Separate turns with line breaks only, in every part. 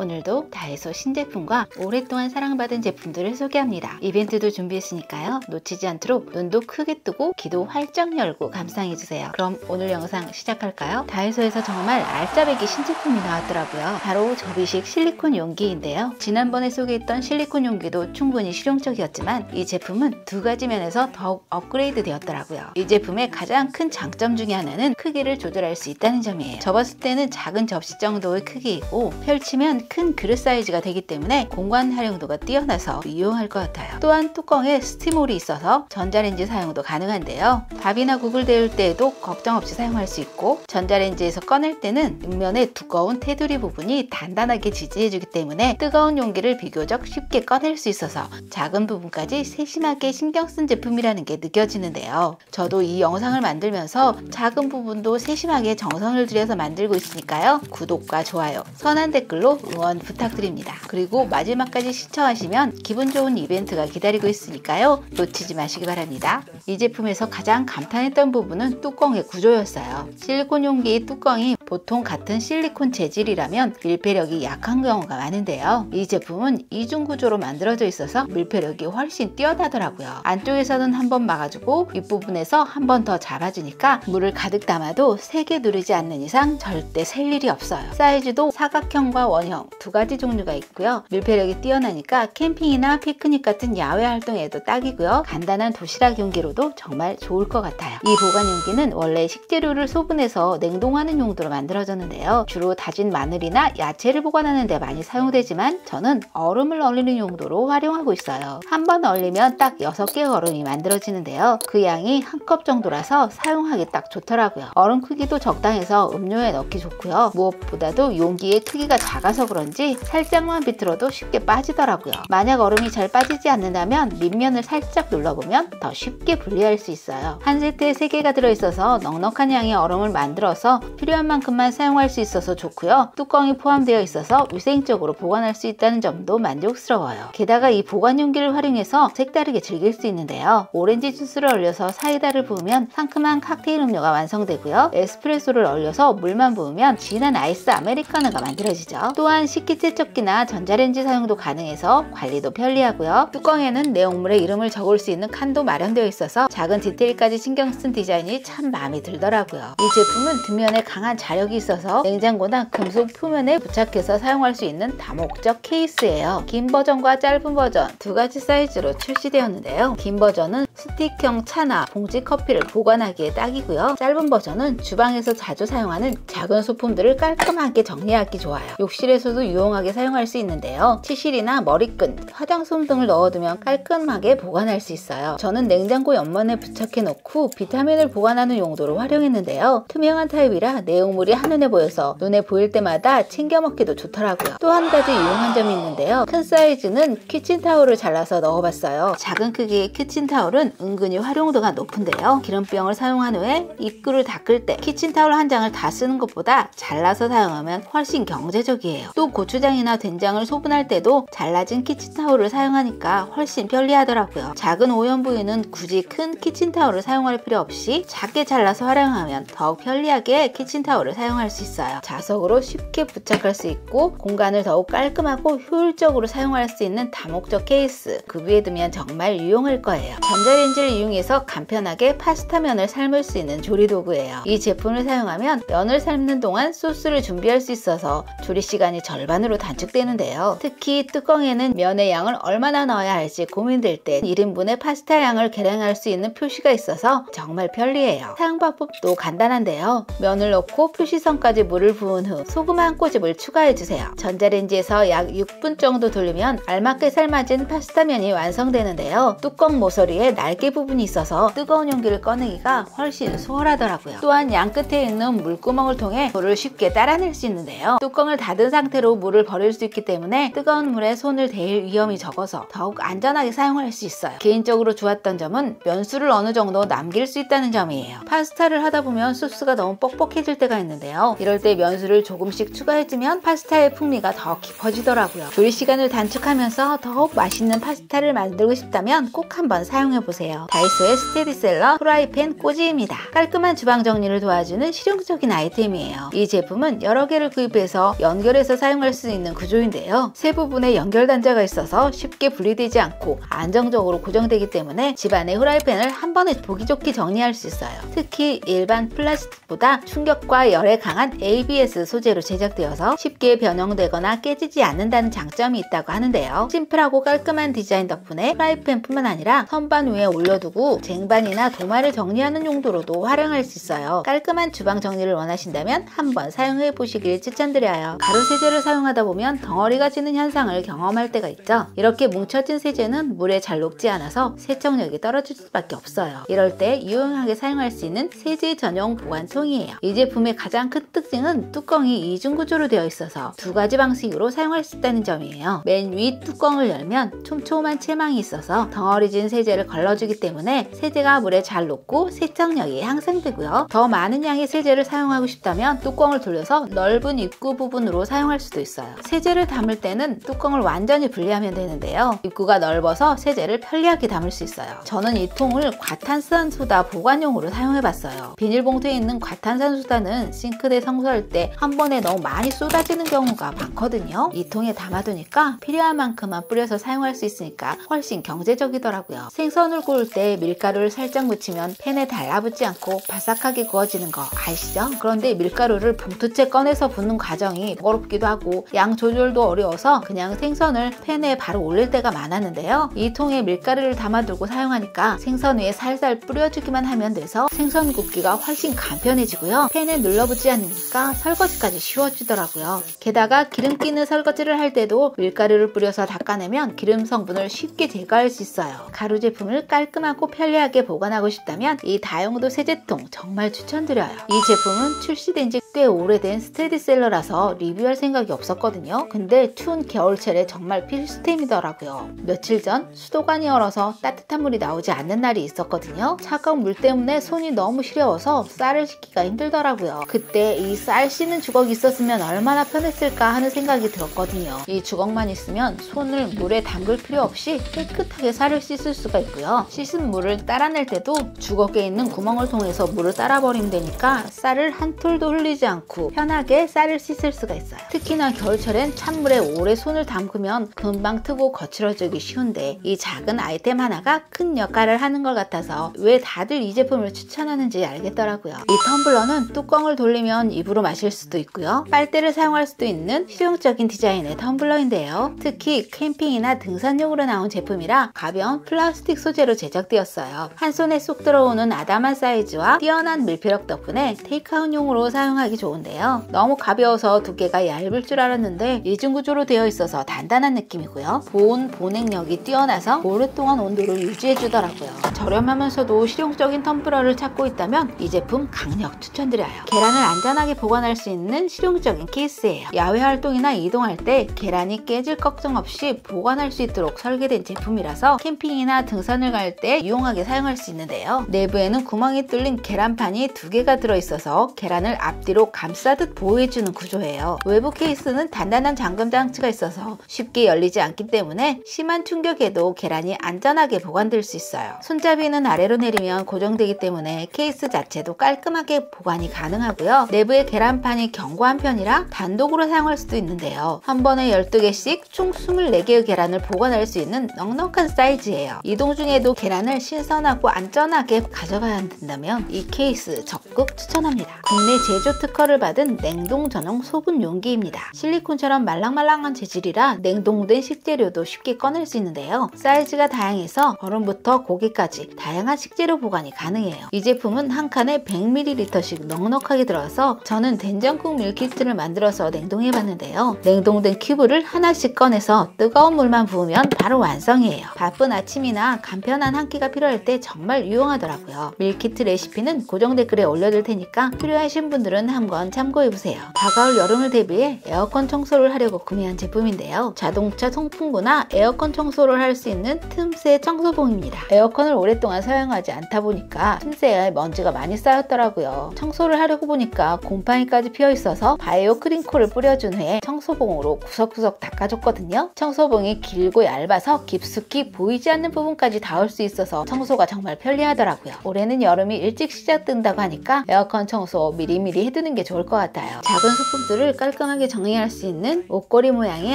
오늘도 다이소 신제품과 오랫동안 사랑받은 제품들을 소개합니다. 이벤트도 준비했으니까요. 놓치지 않도록 눈도 크게 뜨고 귀도 활짝 열고 감상해주세요. 그럼 오늘 영상 시작할까요? 다이소에서 정말 알짜배기 신제품이 나왔더라고요. 바로 접이식 실리콘 용기인데요. 지난번에 소개했던 실리콘 용기도 충분히 실용적이었지만 이 제품은 두 가지 면에서 더욱 업그레이드 되었더라고요. 이 제품의 가장 큰 장점 중에 하나는 크기를 조절할 수 있다는 점이에요. 접었을 때는 작은 접시 정도의 크기이고 펼치면 큰 그릇 사이즈가 되기 때문에 공간 활용도가 뛰어나서 유용할 것 같아요. 또한 뚜껑에 스팀홀이 있어서 전자레인지 사용도 가능한데요. 밥이나 국을 데울 때에도 걱정 없이 사용할 수 있고 전자레인지에서 꺼낼 때는 윗면의 두꺼운 테두리 부분이 단단하게 지지해주기 때문에 뜨거운 용기를 비교적 쉽게 꺼낼 수 있어서 작은 부분까지 세심하게 신경 쓴 제품이라는 게 느껴지는데요. 저도 이 영상을 만들면서 작은 부분도 세심하게 정성을 들여서 만들고 있으니까요. 구독과 좋아요, 선한 댓글로 응원 부탁드립니다. 그리고 마지막까지 시청하시면 기분 좋은 이벤트가 기다리고 있으니까요. 놓치지 마시기 바랍니다. 이 제품에서 가장 감탄했던 부분은 뚜껑의 구조였어요. 실리콘 용기의 뚜껑이 보통 같은 실리콘 재질이라면 밀폐력이 약한 경우가 많은데요. 이 제품은 이중 구조로 만들어져 있어서 밀폐력이 훨씬 뛰어나더라고요. 안쪽에서는 한 번 막아주고 윗부분에서 한 번 더 잡아주니까 물을 가득 담아도 세게 누르지 않는 이상 절대 셀 일이 없어요. 사이즈도 사각형과 원형 두 가지 종류가 있고요. 밀폐력이 뛰어나니까 캠핑이나 피크닉 같은 야외 활동에도 딱이고요. 간단한 도시락 용기로도 정말 좋을 것 같아요. 이 보관 용기는 원래 식재료를 소분해서 냉동하는 용도로 만들어졌는데요. 주로 다진 마늘이나 야채를 보관하는 데 많이 사용되지만 저는 얼음을 얼리는 용도로 활용하고 있어요. 한 번 얼리면 딱 6개의 얼음이 만들어지는데요. 그 양이 한 컵 정도라서 사용하기 딱 좋더라고요. 얼음 크기도 적당해서 음료에 넣기 좋고요. 무엇보다도 용기의 크기가 작아서 그런지 살짝만 비틀어도 쉽게 빠지더라고요. 만약 얼음이 잘 빠지지 않는다면 밑면을 살짝 눌러보면 더 쉽게 분리할 수 있어요. 한 세트에 3개가 들어있어서 넉넉한 양의 얼음을 만들어서 필요한 만큼만 사용할 수 있어서 좋고요. 뚜껑이 포함되어 있어서 위생적으로 보관할 수 있다는 점도 만족스러워요. 게다가 이 보관 용기를 활용해서 색다르게 즐길 수 있는데요. 오렌지 주스를 얼려서 사이다를 부으면 상큼한 칵테일 음료가 완성되고요. 에스프레소를 얼려서 물만 부으면 진한 아이스 아메리카노가 만들어지죠. 또한 식기세척기나 전자레인지 사용도 가능해서 관리도 편리하고요. 뚜껑에는 내용물의 이름을 적을 수 있는 칸도 마련되어 있어서 작은 디테일까지 신경 쓴 디자인이 참 마음에 들더라고요. 이 제품은 뒷면에 강한 자력이 있어서 냉장고나 금속 표면에 부착해서 사용할 수 있는 다목적 케이스예요. 긴 버전과 짧은 버전 두 가지 사이즈로 출시되었는데요. 긴 버전은 스틱형 차나 봉지 커피를 보관하기에 딱이고요. 짧은 버전은 주방에서 자주 사용하는 작은 소품들을 깔끔하게 정리하기 좋아요. 욕실에서도 유용하게 사용할 수 있는데요. 치실이나 머리끈, 화장솜 등을 넣어두면 깔끔하게 보관할 수 있어요. 저는 냉장고 옆면에 부착해 놓고 비타민을 보관하는 용도로 활용했는데요. 투명한 타입이라 내용물이 한눈에 보여서 눈에 보일 때마다 챙겨 먹기도 좋더라고요. 또 한 가지 유용한 점이 있는데요. 큰 사이즈는 키친타올을 잘라서 넣어봤어요. 작은 크기의 키친타올은 은근히 활용도가 높은데요. 기름병을 사용한 후에 입구를 닦을 때 키친타올 한 장을 다 쓰는 것보다 잘라서 사용하면 훨씬 경제적이에요. 또 고추장이나 된장을 소분할 때도 잘라진 키친타올을 사용하니까 훨씬 편리하더라고요. 작은 오염 부위는 굳이 큰 키친타올을 사용할 필요 없이 작게 잘라서 활용하면 더욱 편리하게 키친타올을 사용할 수 있어요. 자석으로 쉽게 부착할 수 있고 공간을 더욱 깔끔하고 효율적으로 사용할 수 있는 다목적 케이스, 그 위에 두면 정말 유용할 거예요. 전자레인지를 이용해서 간편하게 파스타면을 삶을 수 있는 조리도구예요. 이 제품을 사용하면 면을 삶는 동안 소스를 준비할 수 있어서 조리 시간이 절반으로 단축되는데요. 특히 뚜껑에는 면의 양을 얼마나 넣어야 할지 고민될 때 1인분의 파스타 양을 계량할 수 있는 표시가 있어서 정말 편리해요. 사용 방법도 간단한데요. 면을 넣고 표시선까지 물을 부은 후 소금 한 꼬집을 추가해주세요. 전자레인지에서 약 6분 정도 돌리면 알맞게 삶아진 파스타면이 완성되는데요. 뚜껑 모서리에 날개 부분이 있어서 뜨거운 용기를 꺼내기가 훨씬 수월하더라고요. 또한 양 끝에 있는 물구멍을 통해 물을 쉽게 따라낼 수 있는데요. 뚜껑을 닫은 상태로 물을 버릴 수 있기 때문에 뜨거운 물에 손을 대일 위험이 적어서 더욱 안전하게 사용할 수 있어요. 개인적으로 좋았던 점은 면수를 어느 정도 남길 수 있다는 점이에요. 파스타를 하다 보면 소스가 너무 뻑뻑해질 때가 있는데요. 이럴 때 면수를 조금씩 추가해주면 파스타의 풍미가 더 깊어지더라고요. 조리 시간을 단축하면서 더욱 맛있는 파스타를 만들고 싶다면 꼭 한번 사용해보세요. 비교해보세요. 다이소의 스테디셀러 프라이팬 꼬지입니다. 깔끔한 주방 정리를 도와주는 실용적인 아이템이에요. 이 제품은 여러 개를 구입해서 연결해서 사용할 수 있는 구조인데요. 세 부분에 연결 단자가 있어서 쉽게 분리되지 않고 안정적으로 고정되기 때문에 집안의 후라이팬을 한 번에 보기 좋게 정리할 수 있어요. 특히 일반 플라스틱보다 충격과 열에 강한 ABS 소재로 제작되어서 쉽게 변형되거나 깨지지 않는다는 장점이 있다고 하는데요. 심플하고 깔끔한 디자인 덕분에 프라이팬뿐만 아니라 선반 위에 올려두고 쟁반이나 도마를 정리하는 용도로도 활용할 수 있어요. 깔끔한 주방 정리를 원하신다면 한번 사용해 보시길 추천드려요. 가루 세제를 사용하다 보면 덩어리가 지는 현상을 경험할 때가 있죠. 이렇게 뭉쳐진 세제는 물에 잘 녹지 않아서 세척력이 떨어질 수밖에 없어요. 이럴 때 유용하게 사용할 수 있는 세제 전용 보관통이에요. 이 제품의 가장 큰 특징은 뚜껑이 이중 구조로 되어 있어서 두 가지 방식으로 사용할 수 있다는 점이에요. 맨 위 뚜껑을 열면 촘촘한 채망이 있어서 덩어리진 세제를 걸러주기 때문에 세제가 물에 잘 녹고 세척력이 향상되고요. 더 많은 양의 세제를 사용하고 싶다면 뚜껑을 돌려서 넓은 입구 부분으로 사용할 수도 있어요. 세제를 담을 때는 뚜껑을 완전히 분리하면 되는데요. 입구가 넓어서 세제를 편리하게 담을 수 있어요. 저는 이 통을 과탄산소다 보관용으로 사용해봤어요. 비닐봉투에 있는 과탄산소다는 싱크대 청소할 때 한 번에 너무 많이 쏟아지는 경우가 많거든요. 이 통에 담아두니까 필요한 만큼만 뿌려서 사용할 수 있으니까 훨씬 경제적이더라고요. 생선을 구울 때 밀가루를 살짝 묻히면 팬에 달라붙지 않고 바삭하게 구워지는 거 아시죠? 그런데 밀가루를 봉투째 꺼내서 붓는 과정이 번거롭기도 하고 양 조절도 어려워서 그냥 생선을 팬에 바로 올릴 때가 많았는데요. 이 통에 밀가루를 담아두고 사용하니까 생선 위에 살살 뿌려주기만 하면 돼서 생선 굽기가 훨씬 간편해지고요. 팬에 눌러붙지 않으니까 설거지까지 쉬워지더라고요. 게다가 기름기 있는 설거지를 할 때도 밀가루를 뿌려서 닦아내면 기름 성분을 쉽게 제거할 수 있어요. 가루 제품을 깔끔하고 편리하게 보관하고 싶다면 이 다용도 세제통 정말 추천드려요. 이 제품은 출시된 지 꽤 오래된 스테디셀러라서 리뷰할 생각이 없었거든요. 근데 추운 겨울철에 정말 필수템이더라고요. 며칠 전 수도관이 얼어서 따뜻한 물이 나오지 않는 날이 있었거든요. 차가운 물 때문에 손이 너무 시려워서 쌀을 씻기가 힘들더라고요. 그때 이 쌀 씻는 주걱이 있었으면 얼마나 편했을까 하는 생각이 들었거든요. 이 주걱만 있으면 손을 물에 담글 필요 없이 깨끗하게 쌀을 씻을 수가 있고요. 씻은 물을 따라낼 때도 주걱에 있는 구멍을 통해서 물을 따라버리면 되니까 쌀을 한 톨도 흘리지 않고 편하게 쌀을 씻을 수가 있어요. 특히나 겨울철엔 찬물에 오래 손을 담그면 금방 트고 거칠어지기 쉬운데 이 작은 아이템 하나가 큰 역할을 하는 것 같아서 왜 다들 이 제품을 추천하는지 알겠더라고요. 이 텀블러는 뚜껑을 돌리면 입으로 마실 수도 있고요. 빨대를 사용할 수도 있는 실용적인 디자인의 텀블러인데요. 특히 캠핑이나 등산용으로 나온 제품이라 가벼운 플라스틱 소재로 제작되었어요. 한 손에 쏙 들어오는 아담한 사이즈와 뛰어난 밀폐력 덕분에 테이크아웃용으로 사용하기 좋은데요. 너무 가벼워서 두께가 얇을 줄 알았는데 이중구조로 되어 있어서 단단한 느낌이고요. 보온 보냉력이 뛰어나서 오랫동안 온도를 유지해주더라고요. 저렴하면서도 실용적인 텀블러를 찾고 있다면 이 제품 강력 추천드려요. 계란을 안전하게 보관할 수 있는 실용적인 케이스예요. 야외 활동이나 이동할 때 계란이 깨질 걱정 없이 보관할 수 있도록 설계된 제품이라서 캠핑이나 등산을 갈 때 유용하게 사용할 수 있는데요. 내부에는 구멍이 뚫린 계란판이 2개가 들어있어서 계란을 앞뒤로 감싸듯 보호해주는 구조예요. 외부 케이스는 단단한 잠금 장치가 있어서 쉽게 열리지 않기 때문에 심한 충격에도 계란이 안전하게 보관될 수 있어요. 손잡이는 아래로 내리면 고정되기 때문에 케이스 자체도 깔끔하게 보관이 가능하고요. 내부의 계란판이 견고한 편이라 단독으로 사용할 수도 있는데요. 한 번에 12개씩 총 24개의 계란을 보관할 수 있는 넉넉한 사이즈예요. 이동 중에도 계란을 신선하고 안전하게 가져가야 한다면 이 케이스 적극 추천합니다. 국내 제조 특허를 받은 냉동 전용 소분 용기입니다. 실리콘처럼 말랑말랑한 재질이라 냉동된 식재료도 쉽게 꺼낼 수 있는데요. 사이즈가 다양해서 얼음부터 고기까지 다양한 식재료 보관이 가능해요. 이 제품은 한 칸에 100ml씩 넉넉하게 들어서 저는 된장국 밀키트를 만들어서 냉동해봤는데요. 냉동된 큐브를 하나씩 꺼내서 뜨거운 물만 부으면 바로 완성이에요. 바쁜 아침이나 간편한 한 끼가 필요할 때 정말 유용하더라고요. 밀키트 레시피는 고정 댓글에 올려둘 테니까 필요하신 분들은 한번 참고해보세요. 다가올 여름을 대비해 에어컨 청소를 하려고 구매한 제품인데요. 자동차 송풍구나 에어컨 청소를 할 수 있는 틈새 청소봉입니다. 에어컨을 오랫동안 사용하지 않다 보니까 틈새에 먼지가 많이 쌓였더라고요. 청소를 하려고 보니까 곰팡이까지 피어있어서 바이오 크린콜을 뿌려준 후에 청소봉으로 구석구석 닦아줬거든요. 청소봉이 길고 얇아서 깊숙이 보이지 않는 부분까지 닿을 수 있어서 청소가 정말 편리하더라고요. 올해는 여름이 일찍 시작된다고 하니까 에어컨 청소 미리미리 해두는 게 좋을 것 같아요. 작은 소품들을 깔끔하게 정리할 수 있는 옷걸이 모양의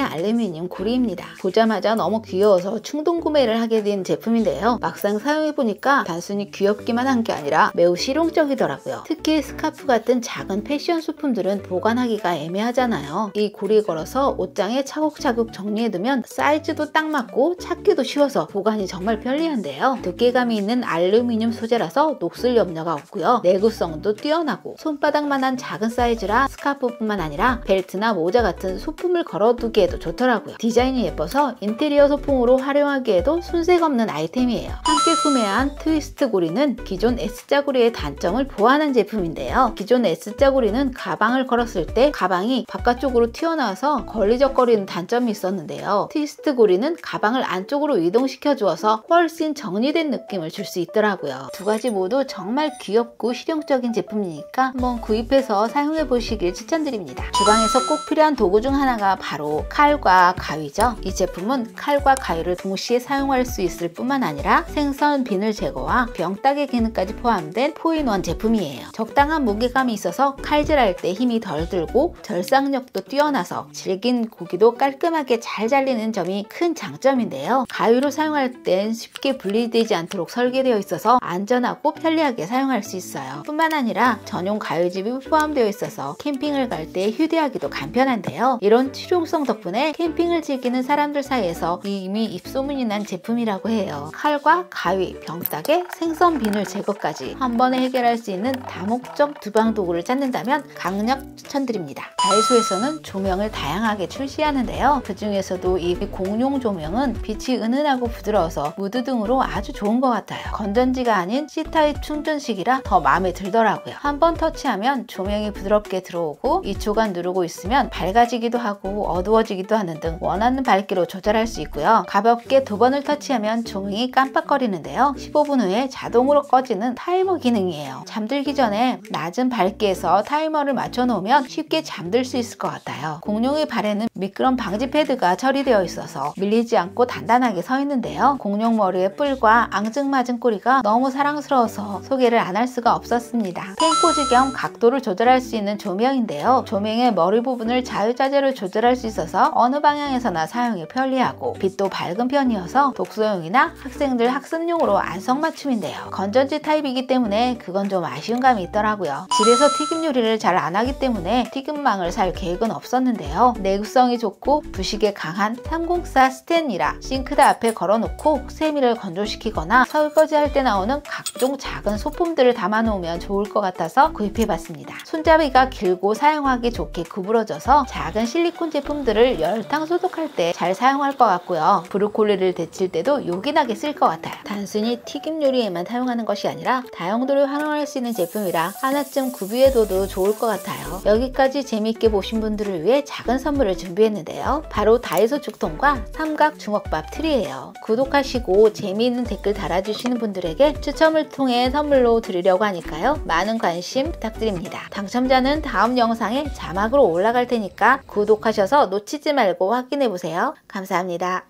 알루미늄 고리입니다. 보자마자 너무 귀여워서 충동 구매를 하게 된 제품인데요. 막상 사용해보니까 단순히 귀엽기만 한 게 아니라 매우 실용적이더라고요. 특히 스카프 같은 작은 패션 소품들은 보관하기가 애매하잖아요. 이 고리에 걸어서 옷장에 차곡차곡 정리해두면 사이즈도 딱 맞고 찾기도 쉬워서 보관이 정말 편리한데요. 두께감이 있는 알루미늄 소재라서 녹슬 염려가 없고요. 내구성도 뛰어나고 손바닥만한 작은 사이즈라 스카프뿐만 아니라 벨트나 모자 같은 소품을 걸어두기에도 좋더라고요. 디자인이 예뻐서 인테리어 소품으로 활용하기에도 손색 없는 아이템이에요. 함께 구매한 트위스트 고리는 기존 S자 고리의 단점을 보완한 제품인데요. 기존 S자 고리는 가방을 걸었을 때 가방이 바깥쪽으로 튀어나와서 걸리적거리는 단점이 있었는데요. 트위스트 고리는 가방을 안쪽으로 이동시켜 주어서 훨씬 정리된 느낌을 줄 수 있더라고요. 두 가지 모두 정말 귀엽고 실용적인 제품이니까 한번 구입해서 사용해 보시길 추천드립니다. 주방에서 꼭 필요한 도구 중 하나가 바로 칼과 가위죠. 이 제품은 칼과 가위를 동시에 사용할 수 있을 뿐만 아니라 생선 비늘 제거와 병따개 기능까지 포함된 4인원 제품이에요. 적당한 무게감이 있어서 칼질할 때 힘이 덜 들고 절삭력도 뛰어나서 질긴 고기도 깔끔하게 잘 잘리는 점이 큰 장점인데요. 가위로 사용할 땐 쉽게 분리되지 않도록 설계되어 있어서 안전하고 편리하게 사용할 수 있어요. 뿐만 아니라 전용 가위집이 포함되어 있어서 캠핑을 갈 때 휴대하기도 간편한데요. 이런 실용성 덕분에 캠핑을 즐기는 사람들 사이에서 이미 입소문이 난 제품이라고 해요. 칼과 가위, 병따개, 생선 비늘 제거까지 한 번에 해결할 수 있는 다목적 주방 도구를 찾는다면 강력 추천드립니다. 다이소에서는 조명을 다양하게 출시하는데요. 그 중에서도 이 공룡 조명은 빛이 은은하고 부드러워서 무드 등으로 아주 좋은 것 같아요. 건전지가 아닌 C타입 충전식이라 더 마음에 들더라고요. 한 번 터치하면 조명이 부드럽게 들어오고 2초간 누르고 있으면 밝아지기도 하고 어두워지기도 하는 등 원하는 밝기로 조절할 수 있고요. 가볍게 2번을 터치하면 조명이 깜빡거리는데요. 15분 후에 자동으로 꺼지는 타이머 기능이에요. 잠들기 전에 낮은 밝기에서 타이머를 맞춰 놓으면 쉽게 잠들 수 있을 것 같아요. 공룡의 발에는 미끄럼 방지 패드가 처리되어 있어서 밀리지 않고 단단하게 서 있는데요. 공룡 머리의 뿔과 앙증맞은 꼬리가 너무 사랑스러워서 소개를 안 할 수가 없었습니다. 펜코지 겸 각도를 조절할 수 있는 조명인데요. 조명의 머리 부분을 자유자재로 조절할 수 있어서 어느 방향에서나 사용이 편리하고 빛도 밝은 편이어서 독서용이나 학생들 학습용으로 안성맞춤인데요. 건전지 타입이기 때문에 그건 좀 아쉬운 감이 있더라고요. 집에서 튀김 요리를 잘 안 하기 때문에 튀김망을 살 계획은 없었는데요. 내구성이 좋고 부식에 강한 304 스탠이라 싱크대 앞에 걸어놓고 세미를 건조시키거나 설거지할 때 나오는 각종 작은 소품들을 담아놓으면 좋을 것 같아서 구입해봤습니다. 손잡이가 길고 사용하기 좋게 구부러져서 작은 실리콘 제품들을 열탕 소독할 때 잘 사용할 것 같고요. 브로콜리를 데칠 때도 요긴하게 쓸 것 같아요. 단순히 튀김 요리에만 사용하는 것이 아니라 다용도로 활용할 수 있는 제품이라 하나쯤 구비해둬도 좋을 것 같아요. 여기까지 재미있게 보신 분들을 위해 작은 선물을 준비했는데요. 바로 다이소 죽통과 삼각 주먹밥 틀이에요. 구독하시고 재미있는 댓글 달아주시는 분들에게 추첨을 통해 선물로 드리려고 하니까요. 많은 관심 부탁드립니다. 당첨자는 다음 영상에 자막으로 올라갈 테니까 구독하셔서 놓치지 말고 확인해보세요. 감사합니다.